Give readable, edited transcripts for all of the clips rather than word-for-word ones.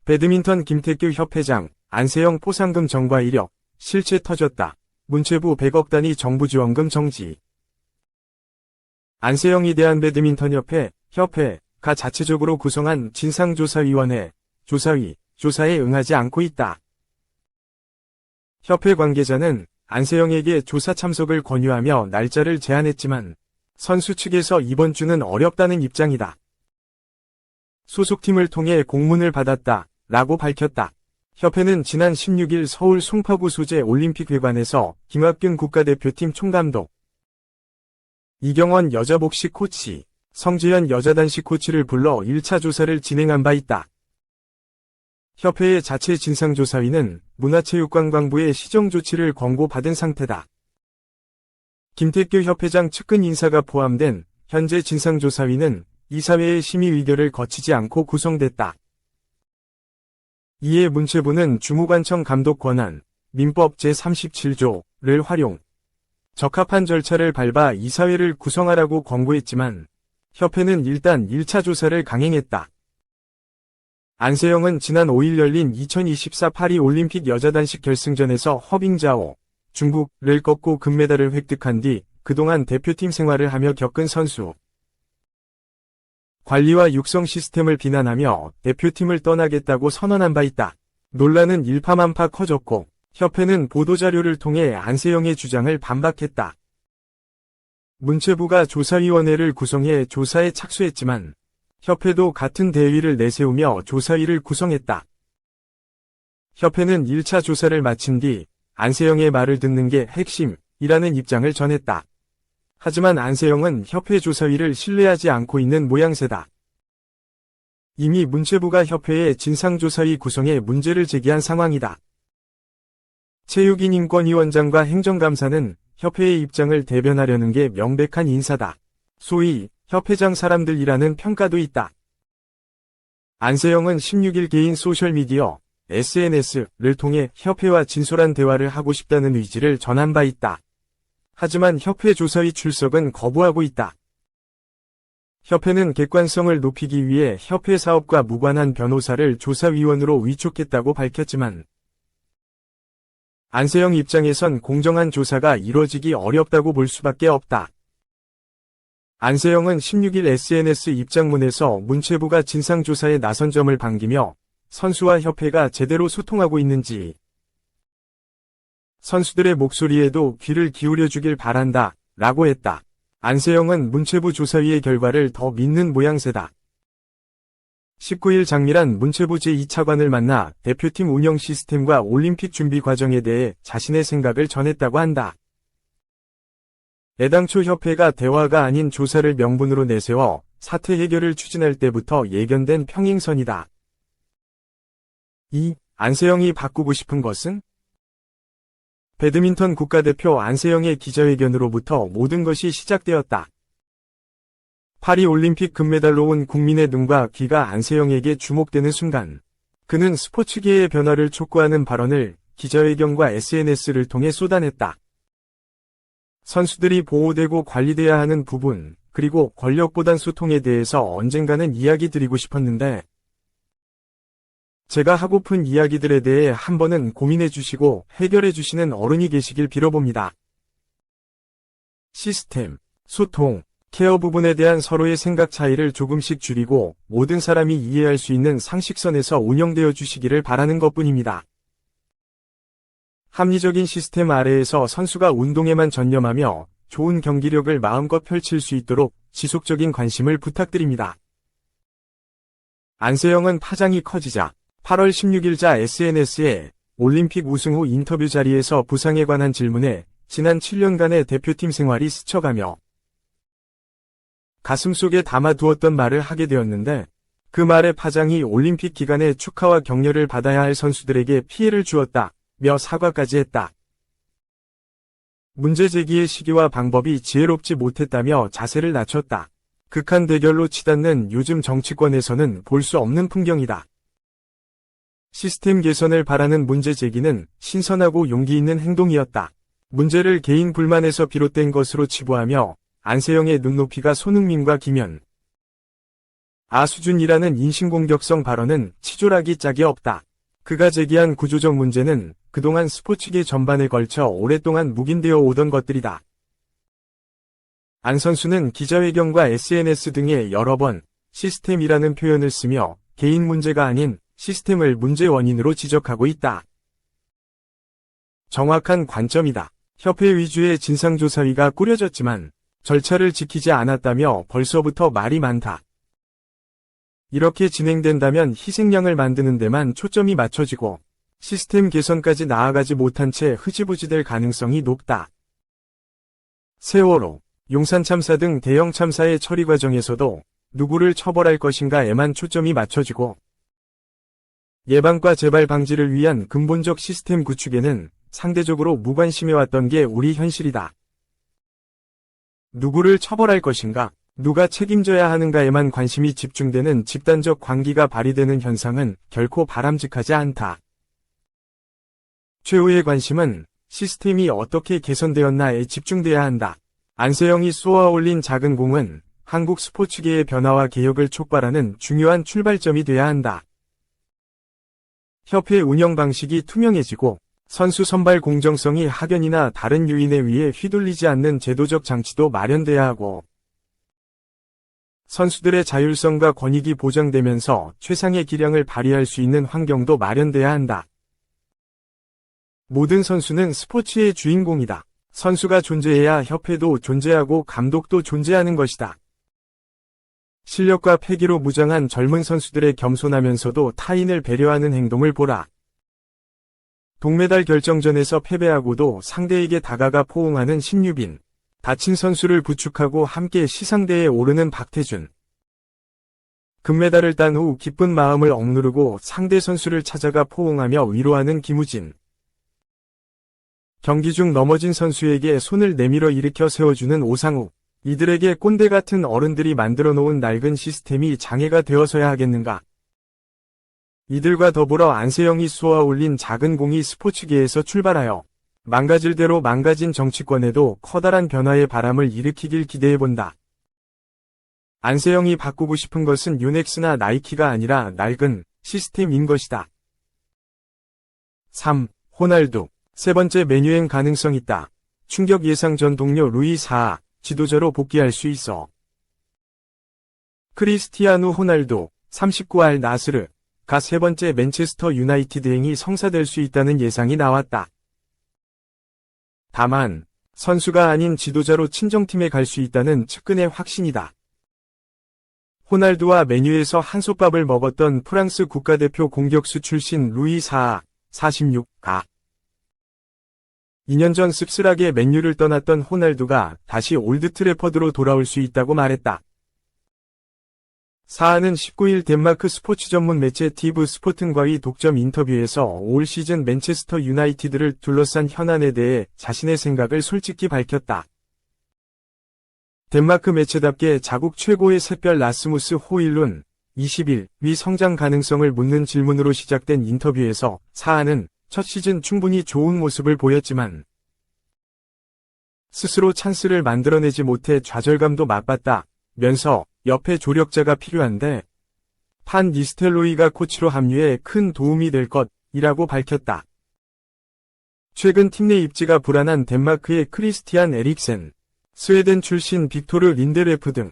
배드민턴 김태규 협회장, 안세영 포상금 정과 이력, 실체 터졌다. 문체부 100억 단위 정부 지원금 정지. 안세영이 대한배드민턴협회가 자체적으로 구성한 진상조사위원회, 조사위, 조사에 응하지 않고 있다. 협회 관계자는 안세영에게 조사 참석을 권유하며 날짜를 제안했지만 선수 측에서 이번 주는 어렵다는 입장이다. 소속팀을 통해 공문을 받았다 라고 밝혔다. 협회는 지난 16일 서울 송파구 소재 올림픽회관에서 김학균 국가대표팀 총감독, 이경원 여자복식 코치, 성재현 여자단식 코치를 불러 1차 조사를 진행한 바 있다. 협회의 자체 진상조사위는 문화체육관광부의 시정조치를 권고받은 상태다. 김태규 협회장 측근 인사가 포함된 현재 진상조사위는 이사회의 심의 의결을 거치지 않고 구성됐다. 이에 문체부는 주무관청 감독 권한, 민법 제37조를 활용, 적합한 절차를 밟아 이사회를 구성하라고 권고했지만 협회는 일단 1차 조사를 강행했다. 안세영은 지난 5일 열린 2024 파리 올림픽 여자단식 결승전에서 허빙자오, 중국을 꺾고 금메달을 획득한 뒤 그동안 대표팀 생활을 하며 겪은 선수 관리와 육성 시스템을 비난하며 대표팀을 떠나겠다고 선언한 바 있다. 논란은 일파만파 커졌고 협회는 보도자료를 통해 안세영의 주장을 반박했다. 문체부가 조사위원회를 구성해 조사에 착수했지만 협회도 같은 대위를 내세우며 조사위를 구성했다. 협회는 1차 조사를 마친 뒤 안세영의 말을 듣는 게 핵심이라는 입장을 전했다. 하지만 안세영은 협회 조사위를 신뢰하지 않고 있는 모양새다. 이미 문체부가 협회의 진상조사위 구성에 문제를 제기한 상황이다. 최유긴 인권위원장과 행정감사는 협회의 입장을 대변하려는 게 명백한 인사다. 소위 협회장 사람들이라는 평가도 있다. 안세영은 16일 개인 소셜미디어, SNS를 통해 협회와 진솔한 대화를 하고 싶다는 의지를 전한 바 있다. 하지만 협회 조사위 출석은 거부하고 있다. 협회는 객관성을 높이기 위해 협회 사업과 무관한 변호사를 조사위원으로 위촉했다고 밝혔지만 안세영 입장에선 공정한 조사가 이뤄지기 어렵다고 볼 수밖에 없다. 안세영은 16일 SNS 입장문에서 문체부가 진상조사에 나선 점을 반기며 선수와 협회가 제대로 소통하고 있는지, 선수들의 목소리에도 귀를 기울여주길 바란다 라고 했다. 안세영은 문체부 조사위의 결과를 더 믿는 모양새다. 19일 장미란 문체부 제2차관을 만나 대표팀 운영 시스템과 올림픽 준비 과정에 대해 자신의 생각을 전했다고 한다. 애당초 협회가 대화가 아닌 조사를 명분으로 내세워 사태 해결을 추진할 때부터 예견된 평행선이다. 안세영이 바꾸고 싶은 것은? 배드민턴 국가대표 안세영의 기자회견으로부터 모든 것이 시작되었다. 파리 올림픽 금메달로 온 국민의 눈과 귀가 안세영에게 주목되는 순간, 그는 스포츠계의 변화를 촉구하는 발언을 기자회견과 SNS를 통해 쏟아냈다. 선수들이 보호되고 관리돼야 하는 부분, 그리고 권력보단 소통에 대해서 언젠가는 이야기 드리고 싶었는데, 제가 하고픈 이야기들에 대해 한 번은 고민해 주시고 해결해 주시는 어른이 계시길 빌어봅니다. 시스템, 소통, 케어 부분에 대한 서로의 생각 차이를 조금씩 줄이고 모든 사람이 이해할 수 있는 상식선에서 운영되어 주시기를 바라는 것뿐입니다. 합리적인 시스템 아래에서 선수가 운동에만 전념하며 좋은 경기력을 마음껏 펼칠 수 있도록 지속적인 관심을 부탁드립니다. 안세영은 파장이 커지자 8월 16일자 SNS에 올림픽 우승 후 인터뷰 자리에서 부상에 관한 질문에 지난 7년간의 대표팀 생활이 스쳐가며 가슴속에 담아두었던 말을 하게 되었는데 그 말의 파장이 올림픽 기간에 축하와 격려를 받아야 할 선수들에게 피해를 주었다며 사과까지 했다. 문제 제기의 시기와 방법이 지혜롭지 못했다며 자세를 낮췄다. 극한 대결로 치닫는 요즘 정치권에서는 볼 수 없는 풍경이다. 시스템 개선을 바라는 문제 제기는 신선하고 용기 있는 행동이었다. 문제를 개인 불만에서 비롯된 것으로 치부하며 안세영의 눈높이가 손흥민과 김현, 아수준이라는 인신공격성 발언은 치졸하기 짝이 없다. 그가 제기한 구조적 문제는 그동안 스포츠계 전반에 걸쳐 오랫동안 묵인되어 오던 것들이다. 안 선수는 기자회견과 SNS 등에 여러 번 시스템이라는 표현을 쓰며 개인 문제가 아닌 시스템을 문제 원인으로 지적하고 있다. 정확한 관점이다. 협회 위주의 진상조사위가 꾸려졌지만 절차를 지키지 않았다며 벌써부터 말이 많다. 이렇게 진행된다면 희생양을 만드는 데만 초점이 맞춰지고 시스템 개선까지 나아가지 못한 채 흐지부지 될 가능성이 높다. 세월호, 용산 참사 등 대형 참사의 처리 과정에서도 누구를 처벌할 것인가에만 초점이 맞춰지고 예방과 재발 방지를 위한 근본적 시스템 구축에는 상대적으로 무관심해왔던 게 우리 현실이다. 누구를 처벌할 것인가, 누가 책임져야 하는가에만 관심이 집중되는 집단적 광기가 발휘되는 현상은 결코 바람직하지 않다. 최후의 관심은 시스템이 어떻게 개선되었나에 집중돼야 한다. 안세영이 쏘아 올린 작은 공은 한국 스포츠계의 변화와 개혁을 촉발하는 중요한 출발점이 돼야 한다. 협회 운영 방식이 투명해지고 선수 선발 공정성이 하견이나 다른 요인에 의해 휘둘리지 않는 제도적 장치도 마련돼야 하고 선수들의 자율성과 권익이 보장되면서 최상의 기량을 발휘할 수 있는 환경도 마련돼야 한다. 모든 선수는 스포츠의 주인공이다. 선수가 존재해야 협회도 존재하고 감독도 존재하는 것이다. 실력과 패기로 무장한 젊은 선수들의 겸손하면서도 타인을 배려하는 행동을 보라. 동메달 결정전에서 패배하고도 상대에게 다가가 포옹하는 신유빈. 다친 선수를 부축하고 함께 시상대에 오르는 박태준. 금메달을 딴 후 기쁜 마음을 억누르고 상대 선수를 찾아가 포옹하며 위로하는 김우진. 경기 중 넘어진 선수에게 손을 내밀어 일으켜 세워주는 오상욱. 이들에게 꼰대 같은 어른들이 만들어 놓은 낡은 시스템이 장애가 되어서야 하겠는가. 이들과 더불어 안세영이 쏘아 올린 작은 공이 스포츠계에서 출발하여 망가질 대로 망가진 정치권에도 커다란 변화의 바람을 일으키길 기대해본다. 안세영이 바꾸고 싶은 것은 유넥스나 나이키가 아니라 낡은 시스템인 것이다. 3. 호날두. 세 번째 맨유행 가능성 있다. 충격 예상 전 동료 루이 사하, 지도자로 복귀할 수 있어. 크리스티아누 호날두, 39알 나스르가 세 번째 맨체스터 유나이티드행이 성사될 수 있다는 예상이 나왔다. 다만, 선수가 아닌 지도자로 친정팀에 갈 수 있다는 측근의 확신이다. 호날두와 맨유에서 한솥밥을 먹었던 프랑스 국가대표 공격수 출신 루이 사하, 46가 2년 전 씁쓸하게 맨유를 떠났던 호날두가 다시 올드트래퍼드로 돌아올 수 있다고 말했다. 사하는 19일 덴마크 스포츠 전문 매체 티브 스포튼과의 독점 인터뷰에서 올 시즌 맨체스터 유나이티드를 둘러싼 현안에 대해 자신의 생각을 솔직히 밝혔다. 덴마크 매체답게 자국 최고의 샛별 라스무스 호일룬 20일의 성장 가능성을 묻는 질문으로 시작된 인터뷰에서 사하는 첫 시즌 충분히 좋은 모습을 보였지만 스스로 찬스를 만들어내지 못해 좌절감도 맛봤다 면서 옆에 조력자가 필요한데 판 니스텔로이가 코치로 합류해 큰 도움이 될 것이라고 밝혔다. 최근 팀 내 입지가 불안한 덴마크의 크리스티안 에릭센, 스웨덴 출신 빅토르 린데레프 등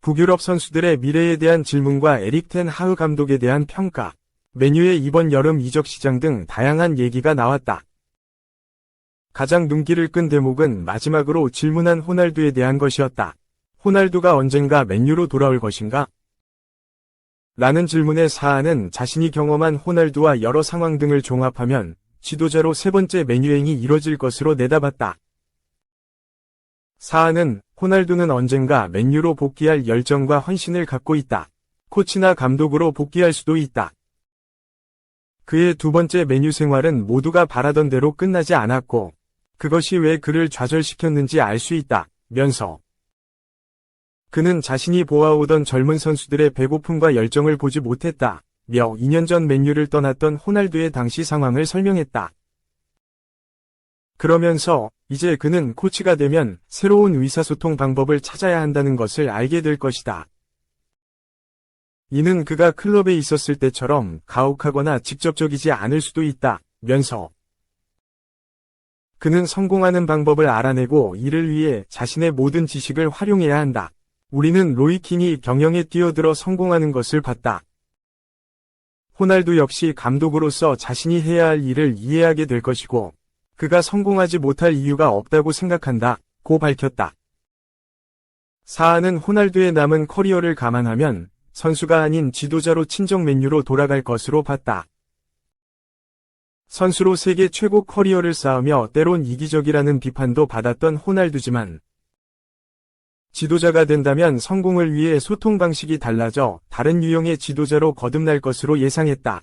북유럽 선수들의 미래에 대한 질문과 에릭 텐 하흐 감독에 대한 평가, 맨유의 이번 여름 이적 시장 등 다양한 얘기가 나왔다. 가장 눈길을 끈 대목은 마지막으로 질문한 호날두에 대한 것이었다. 호날두가 언젠가 맨유로 돌아올 것인가? 라는 질문에 사하는 자신이 경험한 호날두와 여러 상황 등을 종합하면 지도자로 세 번째 맨유행이 이뤄질 것으로 내다봤다. 사하는 호날두는 언젠가 맨유로 복귀할 열정과 헌신을 갖고 있다. 코치나 감독으로 복귀할 수도 있다. 그의 두 번째 맨유 생활은 모두가 바라던 대로 끝나지 않았고 그것이 왜 그를 좌절시켰는지 알 수 있다 면서 그는 자신이 보아오던 젊은 선수들의 배고픔과 열정을 보지 못했다 며 2년 전 맨유를 떠났던 호날두의 당시 상황을 설명했다. 그러면서 이제 그는 코치가 되면 새로운 의사소통 방법을 찾아야 한다는 것을 알게 될 것이다. 이는 그가 클럽에 있었을 때처럼 가혹하거나 직접적이지 않을 수도 있다면서 그는 성공하는 방법을 알아내고 이를 위해 자신의 모든 지식을 활용해야 한다. 우리는 로이킨이 경영에 뛰어들어 성공하는 것을 봤다. 호날두 역시 감독으로서 자신이 해야 할 일을 이해하게 될 것이고 그가 성공하지 못할 이유가 없다고 생각한다고 밝혔다. 사안은 호날두의 남은 커리어를 감안하면 선수가 아닌 지도자로 친정 맨유로 돌아갈 것으로 봤다. 선수로 세계 최고 커리어를 쌓으며 때론 이기적이라는 비판도 받았던 호날두지만 지도자가 된다면 성공을 위해 소통 방식이 달라져 다른 유형의 지도자로 거듭날 것으로 예상했다.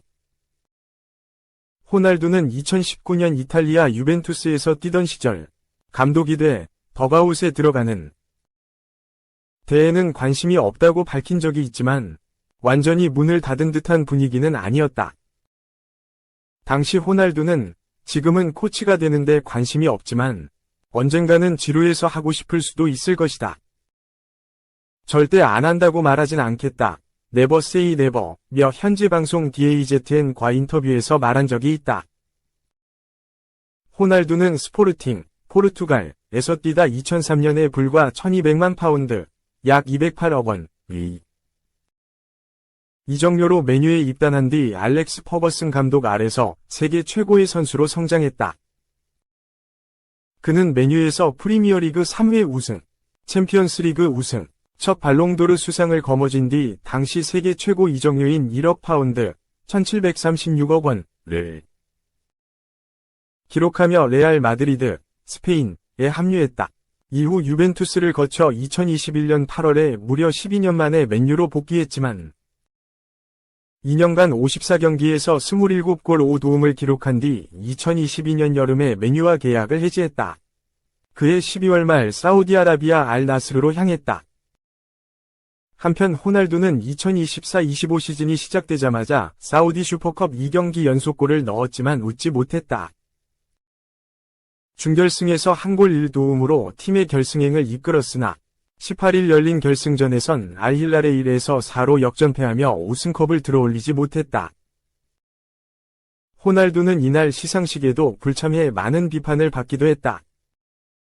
호날두는 2019년 이탈리아 유벤투스에서 뛰던 시절 감독이 돼 덕아웃에 들어가는 대회는 관심이 없다고 밝힌 적이 있지만 완전히 문을 닫은 듯한 분위기는 아니었다. 당시 호날두는 지금은 코치가 되는데 관심이 없지만 언젠가는 지루해서 하고 싶을 수도 있을 것이다. 절대 안 한다고 말하진 않겠다. 네버 세이 네버며 현지 방송 DAZN과 인터뷰에서 말한 적이 있다. 호날두는 스포르팅, 포르투갈에서 뛰다 2003년에 불과 1200만 파운드, 약 208억 원, 이적료로 메뉴에 입단한 뒤 알렉스 퍼거슨 감독 아래서 세계 최고의 선수로 성장했다. 그는 메뉴에서 프리미어리그 3회 우승, 챔피언스리그 우승, 첫 발롱도르 수상을 거머쥔 뒤 당시 세계 최고 이적료인 1억 파운드, 1736억 원을 기록하며 레알 마드리드, 스페인에 합류했다. 이후 유벤투스를 거쳐 2021년 8월에 무려 12년 만에 맨유로 복귀했지만 2년간 54경기에서 27골 5도움을 기록한 뒤 2022년 여름에 맨유와 계약을 해지했다. 그해 12월 말 사우디아라비아 알 나스르로 향했다. 한편 호날두는 2024-25 시즌이 시작되자마자 사우디 슈퍼컵 2경기 연속골을 넣었지만 웃지 못했다. 준결승에서 한 골 1도움으로 팀의 결승행을 이끌었으나 18일 열린 결승전에선 알힐랄에 1에서 4로 역전패하며 우승컵을 들어올리지 못했다. 호날두는 이날 시상식에도 불참해 많은 비판을 받기도 했다.